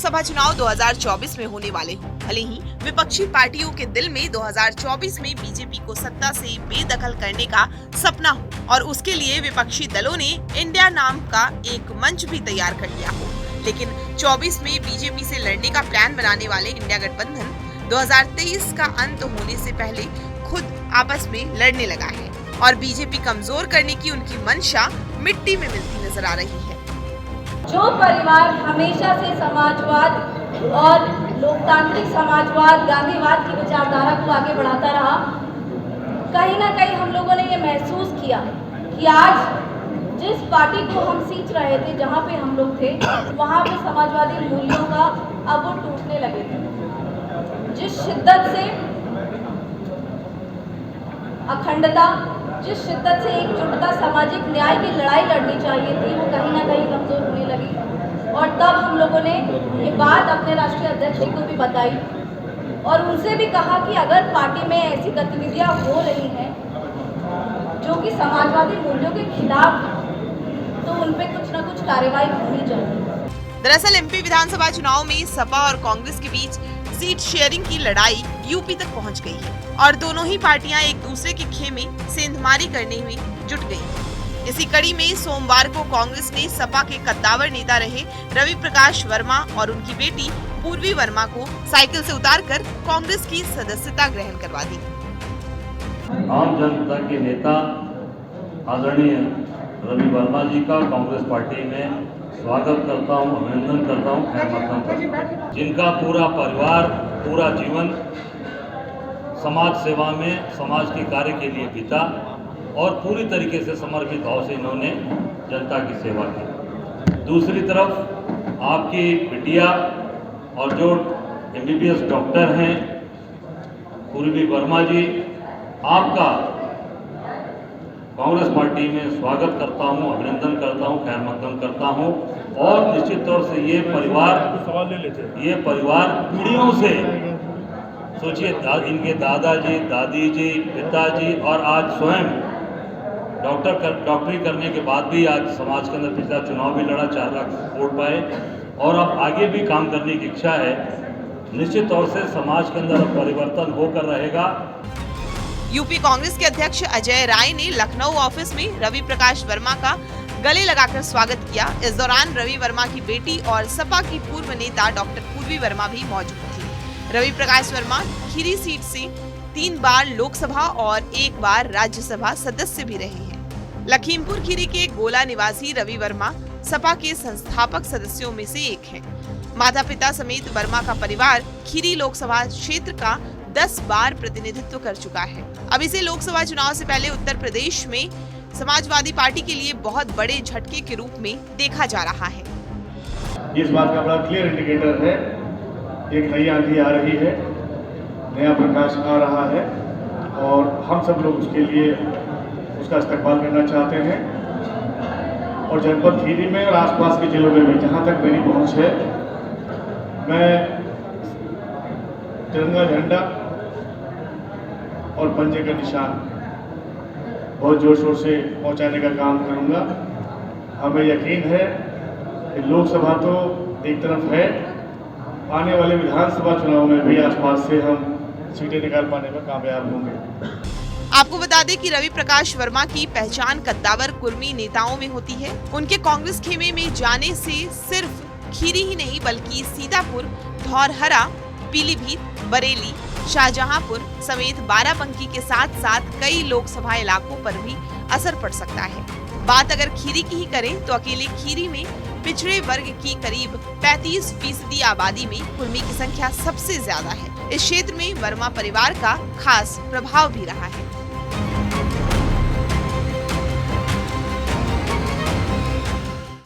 लोकसभा चुनाव 2024 में होने वाले हों, भले ही विपक्षी पार्टियों के दिल में 2024 में बीजेपी को सत्ता से बेदखल करने का सपना हो और उसके लिए विपक्षी दलों ने इंडिया नाम का एक मंच भी तैयार कर लिया हो, लेकिन 24 में बीजेपी से लड़ने का प्लान बनाने वाले इंडिया गठबंधन 2023 का अंत होने से पहले खुद आपस में लड़ने लगा है और बीजेपी कमजोर करने की उनकी मंशा मिट्टी में मिलती नजर आ रही है। जो परिवार हमेशा से समाजवाद और लोकतांत्रिक समाजवाद, गांधीवाद की विचारधारा को आगे बढ़ाता रहा, कहीं ना कहीं हम लोगों ने ये महसूस किया कि आज जिस पार्टी को हम सींच रहे थे, जहाँ पे हम लोग थे, वहाँ पे समाजवादी मूल्यों का अब वो टूटने लगे थे। जिस शिद्दत से अखंडता, जिस शिद्दत से एकजुटता, सामाजिक न्याय की लड़ाई लड़नी चाहिए थी, वो कहीं ना कहीं कमजोर होने लगी। और तब हम लोगों ने ये बात अपने राष्ट्रीय अध्यक्ष जी को भी बताई और उनसे भी कहा कि अगर पार्टी में ऐसी गतिविधियां हो रही हैं जो कि समाजवादी मूल्यों के खिलाफ हैं, तो उन पे कुछ न कुछ कार्रवाई होनी चाहिए। दरअसल एमपी विधानसभा चुनाव में सपा और कांग्रेस के बीच सीट शेयरिंग की लड़ाई यूपी तक पहुंच गई है और दोनों ही पार्टियां एक दूसरे के खेमे सेंधमारी करने में जुट गई। इसी कड़ी में सोमवार को कांग्रेस ने सपा के कद्दावर नेता रहे रवि प्रकाश वर्मा और उनकी बेटी पूर्वी वर्मा को साइकिल से उतारकर कांग्रेस की सदस्यता ग्रहण करवा दी। आम जनता के नेता आदरणीय रवि वर्मा जी का कांग्रेस पार्टी में स्वागत करता हूं, अभिनंदन करता हूं, खैर मकदम करता हूं। जिनका पूरा परिवार, पूरा जीवन समाज सेवा में, समाज के कार्य के लिए बीता और पूरी तरीके से समर्पित भाव से इन्होंने जनता की सेवा की। दूसरी तरफ आपकी बिटिया और जो MBBS डॉक्टर हैं पूर्वी वर्मा जी, आपका कांग्रेस पार्टी में स्वागत करता हूं, अभिनंदन करता हूं, खैर मकदम करता हूं और निश्चित तौर से ये परिवार पीढ़ियों से, सोचिए इनके दादाजी, दादी जी, पिताजी और आज स्वयं डॉक्टरी करने के बाद भी आज समाज के अंदर पिछला चुनाव भी लड़ा, 4 लाख वोट पाए और अब आगे भी काम करने की इच्छा है। निश्चित तौर से समाज के अंदर परिवर्तन होकर रहेगा। यूपी कांग्रेस के अध्यक्ष अजय राय ने लखनऊ ऑफिस में रवि प्रकाश वर्मा का गले लगाकर स्वागत किया। इस दौरान रवि वर्मा की बेटी और सपा की पूर्व नेता डॉक्टर पूर्वी वर्मा भी मौजूद थी। रवि प्रकाश वर्मा खीरी सीट से 3 बार लोकसभा और 1 बार राज्यसभा सदस्य भी रहे हैं। लखीमपुर खीरी के गोला निवासी रवि वर्मा सपा के संस्थापक सदस्यों में से एक हैं। माता पिता समेत वर्मा का परिवार खीरी लोकसभा क्षेत्र का 10 बार प्रतिनिधित्व कर चुका है। अब इसे लोकसभा चुनाव से पहले उत्तर प्रदेश में समाजवादी पार्टी के लिए बहुत बड़े झटके के रूप में देखा जा रहा है। इस बात का बड़ा क्लियर इंडिकेटर है, एक नई आंधी आ रही है, नया प्रकाश आ रहा है और हम सब लोग उसके लिए उसका इस्तेमाल करना चाहते हैं। और जनपद खीरी में और आसपास के जिलों में जहाँ तक मेरी पहुँच है, मैं तिरंगा झंडा और पंजे का निशान बहुत जोर शोर से पहुंचाने का काम करूंगा। हमें यकीन है कि लोकसभा तो एक तरफ है, आने वाले विधानसभा चुनाव में भी आसपास से हम सीटें निकाल पाने में कामयाब होंगे। आपको बता दें कि रवि प्रकाश वर्मा की पहचान कद्दावर कुर्मी नेताओं में होती है। उनके कांग्रेस खेमे में जाने से सिर्फ खीरी ही नहीं बल्कि सीतापुर, धौरहरा, पीलीभीत, बरेली, शाहजहांपुर समेत बाराबंकी के साथ साथ कई लोकसभा इलाकों पर भी असर पड़ सकता है। बात अगर खीरी की ही करें तो अकेले खीरी में पिछड़े वर्ग की करीब 35% आबादी में कुर्मी की संख्या सबसे ज्यादा है। इस क्षेत्र में वर्मा परिवार का खास प्रभाव भी रहा है।